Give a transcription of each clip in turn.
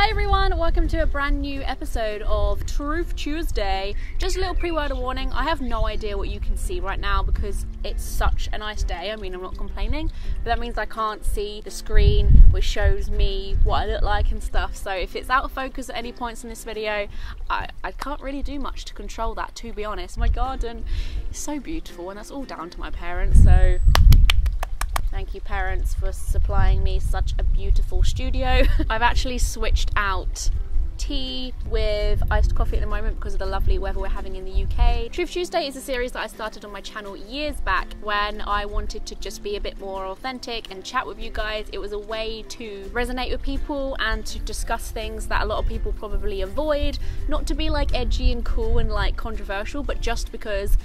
Hi everyone, welcome to a brand new episode of Truth Tuesday. Just a little pre-word warning, I have no idea what you can see right now because it's such a nice day. I mean, I'm not complaining, but that means I can't see the screen which shows me what I look like and stuff. So if it's out of focus at any points in this video, I can't really do much to control that, to be honest. My garden is so beautiful and that's all down to my parents, so thank you parents for supplying me such a beautiful studio. I've actually switched out tea with iced coffee at the moment because of the lovely weather we're having in the UK. Truth Tuesday is a series that I started on my channel years back when I wanted to just be a bit more authentic and chat with you guys. It was a way to resonate with people and to discuss things that a lot of people probably avoid. Not to be like edgy and cool and like controversial, but just because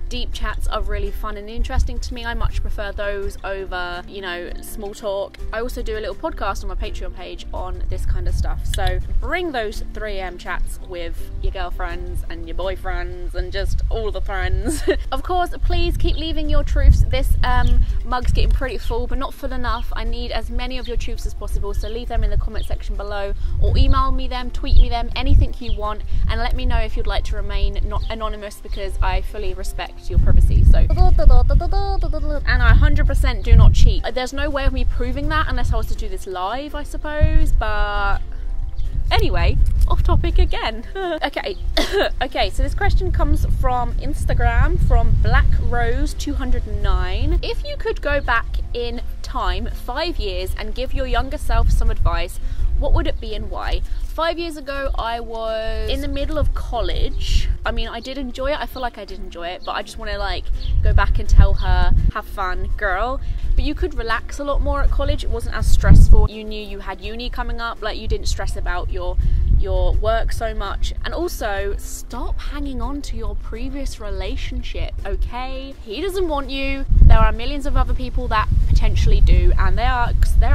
deep chats are really fun and interesting to me. I much prefer those over, you know, small talk. I also do a little podcast on my Patreon page on this kind of stuff. So bring those 3 AM chats with your girlfriends and your boyfriends and just all the friends. Of course, please keep leaving your truths. This mug's getting pretty full, but not full enough. I need as many of your truths as possible, so leave them in the comment section below or email me them, tweet me them, anything you want, and let me know if you'd like to remain not anonymous because I fully respect your privacy. So, and I 100% do not cheat. There's no way of me proving that unless I was to do this live, I suppose, but anyway, off topic again. Okay, okay, so this question comes from Instagram from BlackRose209. If you could go back in time 5 years and give your younger self some advice, what would it be and why? 5 years ago, I was in the middle of college. I mean, I did enjoy it. I feel like I did enjoy it, but I just want to like go back and tell her, have fun, girl. But you could relax a lot more at college. It wasn't as stressful. You knew you had uni coming up. Like, you didn't stress about your work so much. And also, stop hanging on to your previous relationship, okay? He doesn't want you. There are millions of other people that potentially do, and there are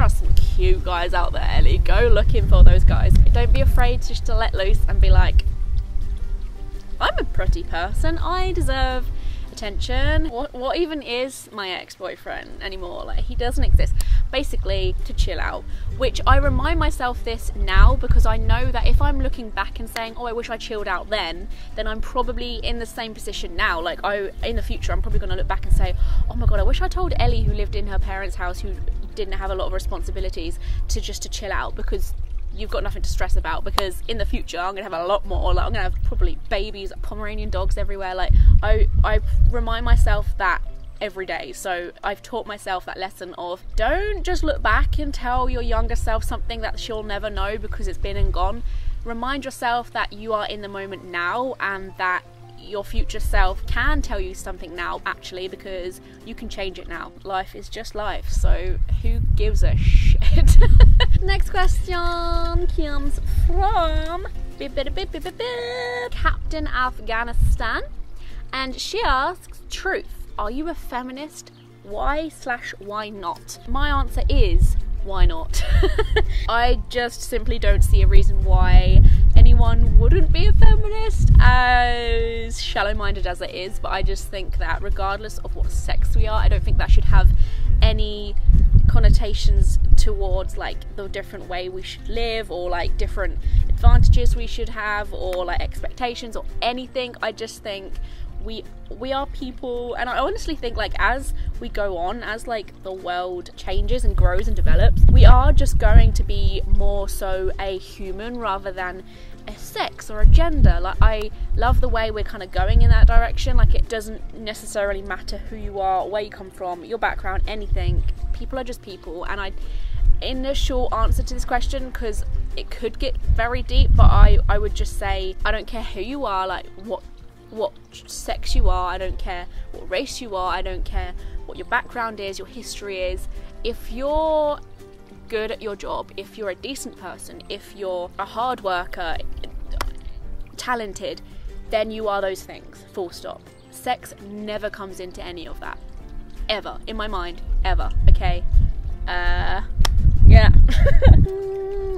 some cute guys out there, Ellie. Go looking for those guys. Don't be afraid just to let loose and be like, I'm a pretty person, I deserve attention. What even is my ex-boyfriend anymore? Like, he doesn't exist. Basically, to chill out, which I remind myself this now because I know that if I'm looking back and saying, oh, I wish I chilled out then I'm probably in the same position now. Like, in the future, I'm probably going to look back and say, oh my god, I wish I told Ellie, who lived in her parents' house, who didn't have a lot of responsibilities, to chill out, because you've got nothing to stress about. Because in the future I'm gonna have a lot more, like I'm gonna have probably babies, Pomeranian dogs everywhere. Like, I remind myself that every day. So I've taught myself that lesson of don't just look back and tell your younger self something that she'll never know because it's been and gone. Remind yourself that you are in the moment now and that your future self can tell you something now, actually, because you can change it now. Life is just life, so who gives a shit? Next question comes from Captain Afghanistan, and she asks, truth, are you a feminist? Why/why not? My answer is, why not? I just simply don't see a reason why anyone wouldn't be a feminist, as shallow-minded as it is, but I just think that regardless of what sex we are, I don't think that should have any connotations towards like the different way we should live or like different advantages we should have or like expectations or anything. I just think we are people, and I honestly think like as we go on, as like the world changes and grows and develops, we are just going to be more so a human rather than a sex or a gender. Like, I love the way we're kind of going in that direction. Like, it doesn't necessarily matter who you are, where you come from, your background, anything. People are just people. And in a short answer to this question, because it could get very deep, but I would just say I don't care who you are, like what sex you are, I don't care what race you are, I don't care what your background is, your history is. If you're good at your job, if you're a decent person, if you're a hard worker, talented, then you are those things, full stop. Sex never comes into any of that, ever, in my mind, ever, okay? Yeah.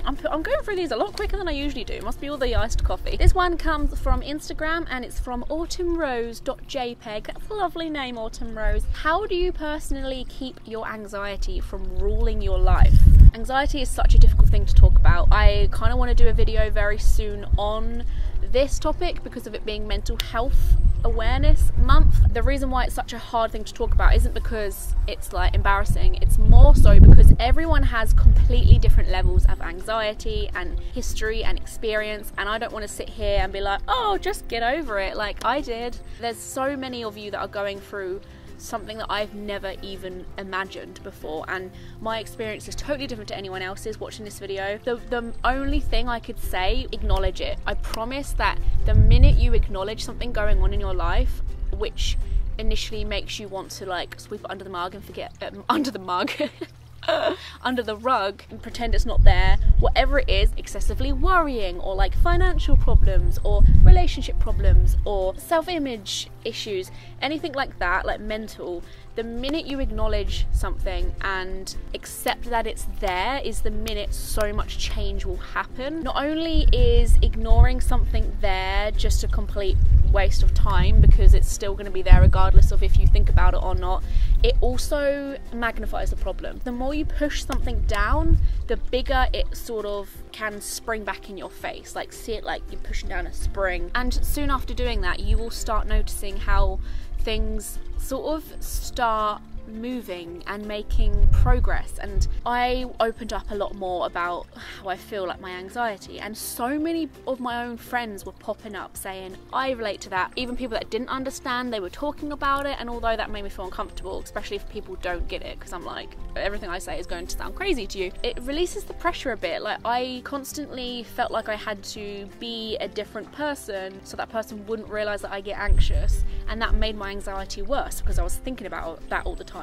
I'm going through these a lot quicker than I usually do. Must be all the iced coffee. This one comes from Instagram and it's from autumnrose.jpg. That's a lovely name, Autumn Rose. How do you personally keep your anxiety from ruling your life? Anxiety is such a difficult thing to talk about. I kind of want to do a video very soon on this topic because of it being Mental Health Awareness Month. The reason why it's such a hard thing to talk about isn't because it's like embarrassing, it's more so because everyone has completely different levels of anxiety and history and experience, and I don't want to sit here and be like, oh, just get over it like I did. There's so many of you that are going through something that I've never even imagined before, and my experience is totally different to anyone else's watching this video. The only thing I could say, acknowledge it. I promise that the minute you acknowledge something going on in your life which initially makes you want to like sweep it under the mug and forget under the mug under the rug and pretend it's not there, whatever it is, excessively worrying or like financial problems or relationship problems or self-image issues, anything like that, like mental, the minute you acknowledge something and accept that it's there is the minute so much change will happen. Not only is ignoring something there just a complete waste of time because it's still going to be there regardless of if you think about it or not, it also magnifies the problem. The more you push something down, the bigger it sort of can spring back in your face. Like, see it like you're pushing down a spring. And soon after doing that, you will start noticing how things sort of start moving and making progress. And I opened up a lot more about how I feel, like my anxiety, and so many of my own friends were popping up saying I relate to that. Even people that didn't understand, they were talking about it, and although that made me feel uncomfortable, especially if people don't get it, because I'm like, everything I say is going to sound crazy to you, it releases the pressure a bit. Like, I constantly felt like I had to be a different person so that person wouldn't realize that I get anxious, and that made my anxiety worse because I was thinking about that all the time.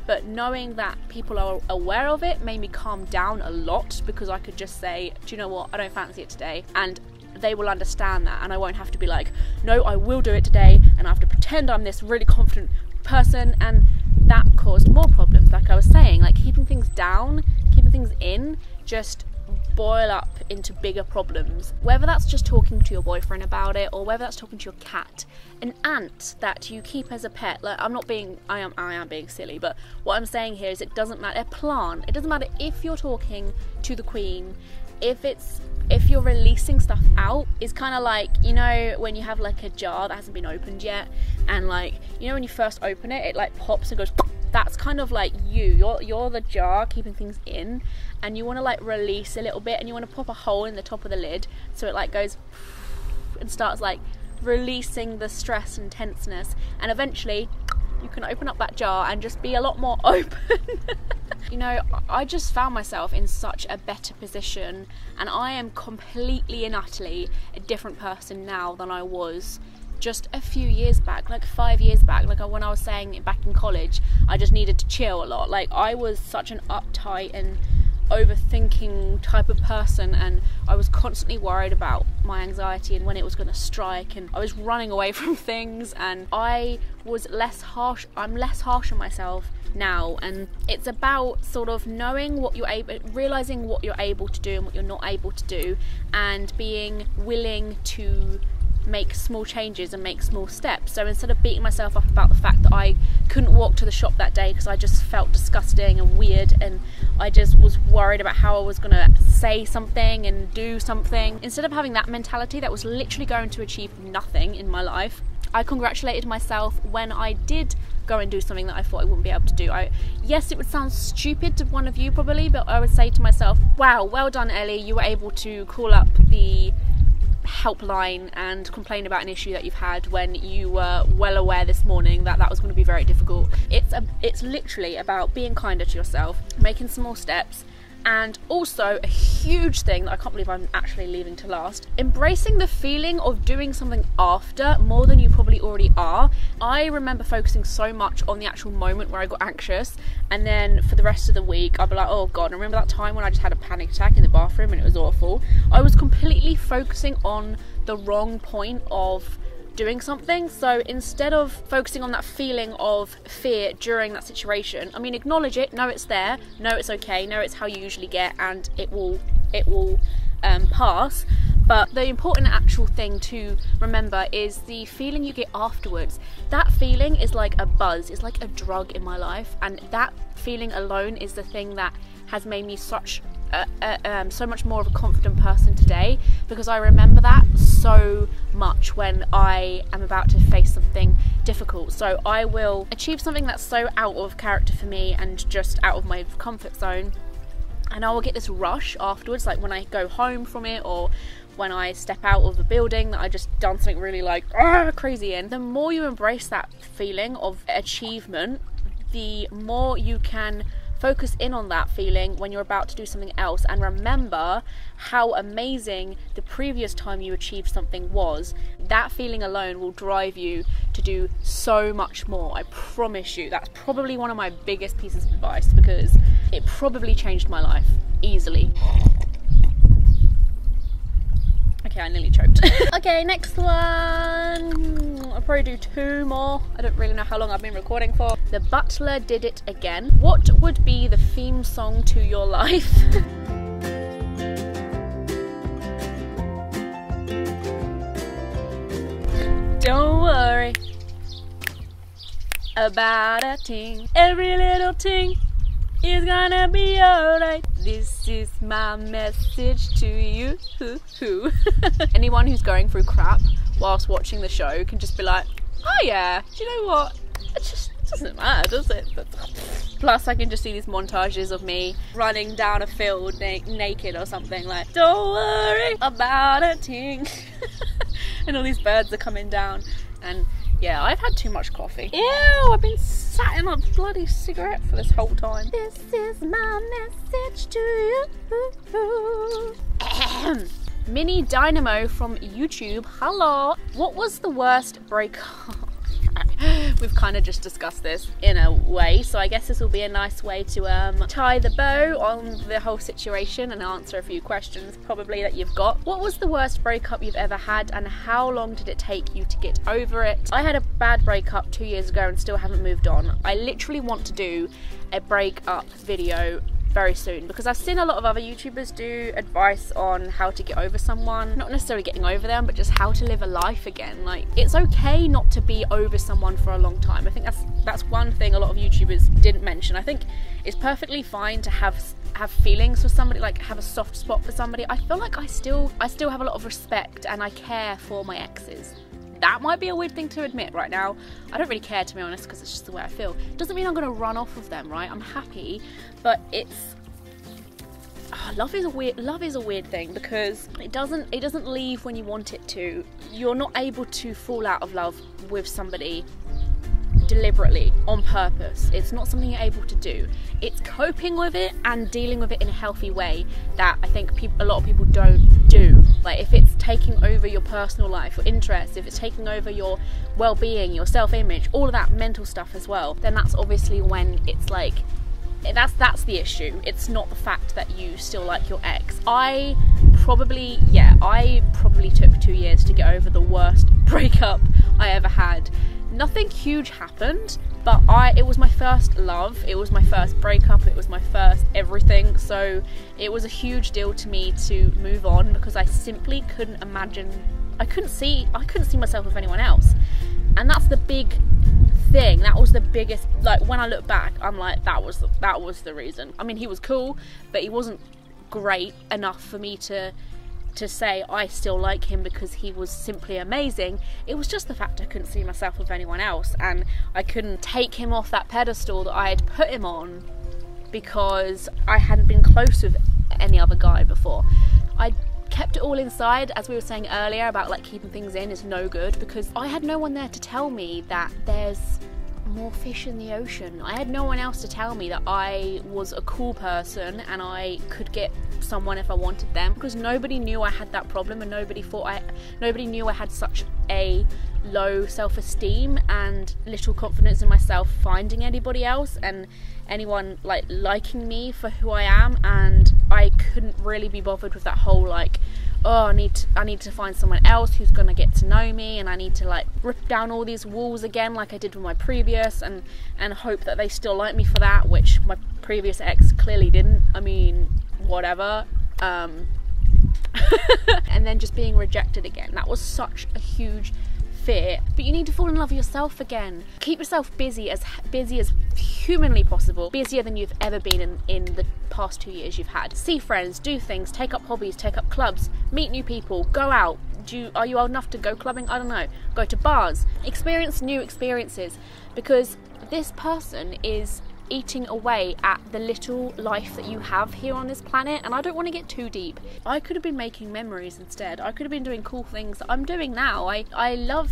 But knowing that people are aware of it made me calm down a lot, because I could just say, do you know what, I don't fancy it today, and they will understand that, and I won't have to be like, no, I will do it today, and I have to pretend I'm this really confident person, and that caused more problems. Like I was saying, like keeping things down, keeping things in, just boil up into bigger problems. Whether that's just talking to your boyfriend about it, or whether that's talking to your cat, an ant that you keep as a pet. Like, I am being silly, but what I'm saying here is it doesn't matter. A plant, it doesn't matter if you're talking to the queen, if you're releasing stuff out. It's kind of like, you know, when you have like a jar that hasn't been opened yet, and like, you know, when you first open it, it like pops and goes. That's kind of like you're the jar keeping things in, and you want to like release a little bit, and you want to pop a hole in the top of the lid so it like goes and starts like releasing the stress and tenseness, and eventually you can open up that jar and just be a lot more open. You know, I just found myself in such a better position, and I am completely and utterly a different person now than I was just a few years back, like 5 years back. Like when I was saying back in college, I just needed to chill a lot. Like, I was such an uptight and overthinking type of person, and I was constantly worried about my anxiety and when it was going to strike, and I was running away from things, and I was less harsh. I'm less harsh on myself now, and it's about sort of knowing what you're realizing what you're able to do and what you're not able to do, and being willing to make small changes and make small steps. So instead of beating myself up about the fact that I couldn't walk to the shop that day because I just felt disgusting and weird, and I just was worried about how I was going to say something and do something, instead of having that mentality that was literally going to achieve nothing in my life, I congratulated myself when I did go and do something that I thought I wouldn't be able to do. Yes, it would sound stupid to one of you probably, but I would say to myself, wow, well done, Ellie, you were able to call up the helpline and complain about an issue that you've had when you were well aware this morning that that was going to be very difficult. It's literally about being kinder to yourself, making small steps, and also a huge thing that I can't believe I'm actually leaving to last, embracing the feeling of doing something after more than you probably already are. I remember focusing so much on the actual moment where I got anxious, and then for the rest of the week I'll be like, oh god, remember that time when I just had a panic attack in the bathroom and it was awful? I was completely focusing on the wrong point of doing something. So instead of focusing on that feeling of fear during that situation, I mean, acknowledge it, know it's there, know it's okay, know it's how you usually get, and it will it will pass. But the important actual thing to remember is the feeling you get afterwards. That feeling is like a buzz, it's like a drug in my life, and that feeling alone is the thing that has made me so much more of a confident person today, because I remember that so much when I am about to face something difficult. So I will achieve something that's so out of character for me and just out of my comfort zone, and I will get this rush afterwards, like when I go home from it, or when I step out of the building that I just done something really like crazy in. The more you embrace that feeling of achievement, the more you can focus in on that feeling when you're about to do something else, and remember how amazing the previous time you achieved something was. That feeling alone will drive you to do so much more. I promise you. That's probably one of my biggest pieces of advice, because it probably changed my life easily. Okay, I nearly choked. Okay, next one. I'll probably do 2 more. I don't really know how long I've been recording for. The Butler Did It Again. What would be the theme song to your life? Don't worry about a thing. Every little thing is gonna be alright. This is my message to you. Anyone who's going through crap whilst watching the show can just be like, oh yeah, do you know what? It just doesn't matter, does it? But plus I can just see these montages of me running down a field naked or something, like, don't worry about a thing. And all these birds are coming down, and yeah, I've had too much coffee. Ew, I've been sat in a bloody cigarette for this whole time. This is my message to you. Mini Dynamo from YouTube. Hello. What was the worst breakup? We've kind of just discussed this in a way, so I guess this will be a nice way to tie the bow on the whole situation and answer a few questions probably that you've got. What was the worst breakup you've ever had, and how long did it take you to get over it? I had a bad breakup 2 years ago and still haven't moved on. I literally want to do a breakup video very soon, because I've seen a lot of other YouTubers do advice on how to get over someone, not necessarily getting over them, but just how to live a life again. Like, it's okay not to be over someone for a long time. I think that's one thing a lot of YouTubers didn't mention. I think it's perfectly fine to have feelings for somebody, like have a soft spot for somebody. I feel like I still have a lot of respect and I care for my exes. That might be a weird thing to admit right now. I don't really care, to be honest, because it's just the way I feel. Doesn't mean I'm going to run off of them, right? I'm happy, but it's... love is a weird thing, because it doesn't leave when you want it to. You're not able to fall out of love with somebody deliberately, on purpose. It's not something you're able to do. It's coping with it and dealing with it in a healthy way that I think a lot of people don't do. Like, if it's taking over your personal life, your interests, if it's taking over your well-being, your self-image, all of that mental stuff as well, then that's obviously when it's like, that's the issue. It's not the fact that you still like your ex. I probably took 2 years to get over the worst breakup I ever had. Nothing huge happened, but it was my first love, it was my first breakup, it was my first everything, so it was a huge deal to me to move on, because I simply couldn't imagine, I couldn't see myself with anyone else. And that's the big thing, that was the biggest, like, when I look back, I'm like, that was the reason. I mean, he was cool, but he wasn't great enough for me to say I still like him because he was simply amazing. It was just the fact I couldn't see myself with anyone else, and I couldn't take him off that pedestal that I had put him on because I hadn't been close with any other guy before. I kept it all inside, as we were saying earlier about like keeping things in is no good, because I had no one there to tell me that there's more fish in the ocean. I had no one else to tell me that I was a cool person and I could get someone if I wanted them, because nobody knew I had that problem, and nobody knew I had such a low self-esteem and little confidence in myself finding anybody else and anyone like liking me for who I am. And I couldn't really be bothered with that whole like, oh, I need to find someone else who's gonna get to know me, and I need to like rip down all these walls again like I did with my previous, and hope that they still like me for that, which my previous ex clearly didn't. I mean, whatever. and then just being rejected again. That was such a huge fear. But you need to fall in love with yourself again. Keep yourself busy as humanly possible, busier than you've ever been in the past 2 years you've had. See friends, do things, take up hobbies, take up clubs, meet new people, go out. Are you old enough to go clubbing? I don't know. Go to bars, experience new experiences, because this person is eating away at the little life that you have here on this planet, and I don't want to get too deep. I could have been making memories instead. I could have been doing cool things that I'm doing now. I love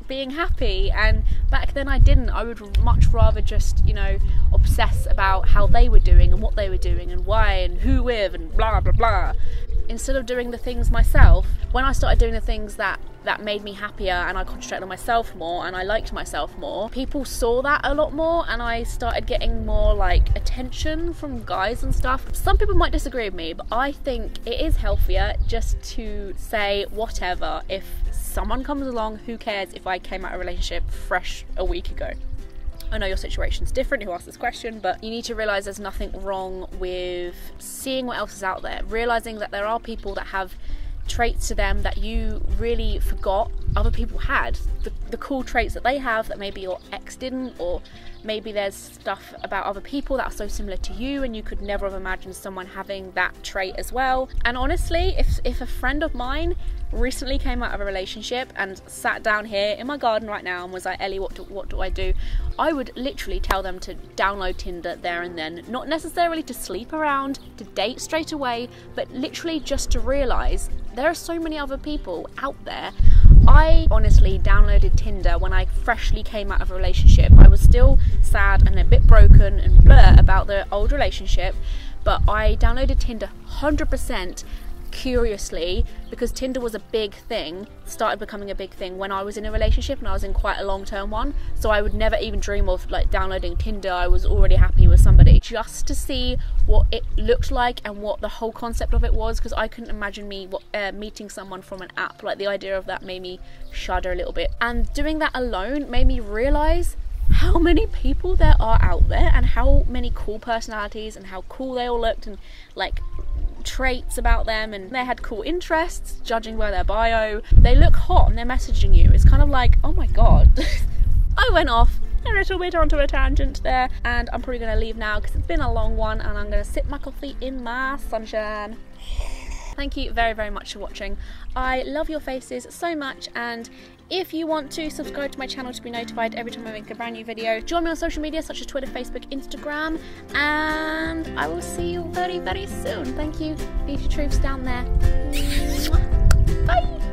being happy, and back then I didn't. I would much rather just, you know, obsess about how they were doing and what they were doing and why and who with and blah blah blah, instead of doing the things myself. When I started doing the things that made me happier, and I concentrated on myself more and I liked myself more, people saw that a lot more, and I started getting more like attention from guys and stuff. Some people might disagree with me, but I think it is healthier just to say whatever. If someone comes along, who cares if I came out of a relationship fresh a week ago? I know your situation's different, who asked this question, but you need to realise there's nothing wrong with seeing what else is out there, realising that there are people that have traits to them that you really forgot other people had, the cool traits that they have that maybe your ex didn't, or maybe there's stuff about other people that are so similar to you and you could never have imagined someone having that trait as well. And honestly, if a friend of mine recently came out of a relationship and sat down here in my garden right now and was like, Ellie, what do I do? I would literally tell them to download Tinder there and then. Not necessarily to sleep around, to date straight away, but literally just to realise there are so many other people out there. I honestly downloaded Tinder when I freshly came out of a relationship. I was still sad and a bit broken and blur about the old relationship, but I downloaded Tinder 100% curiously, because Tinder was a big thing, started becoming a big thing when I was in a relationship, and I was in quite a long-term one, so I would never even dream of like downloading Tinder. I was already happy with somebody, just to see what it looked like and what the whole concept of it was, because I couldn't imagine meeting someone from an app. Like, the idea of that made me shudder a little bit, and doing that alone made me realise how many people there are out there and how many cool personalities and how cool they all looked, and like traits about them, and they had cool interests, judging by their bio. They look hot and they're messaging you. It's kind of like, oh my god. I went off a little bit onto a tangent there, and I'm probably going to leave now because it's been a long one, and I'm going to sip my coffee in my sunshine. Thank you very, very much for watching. I love your faces so much, and if you want to subscribe to my channel to be notified every time I make a brand new video, join me on social media such as Twitter, Facebook, Instagram, and I will see you very, very soon. Thank you. Leave your truths down there. Bye.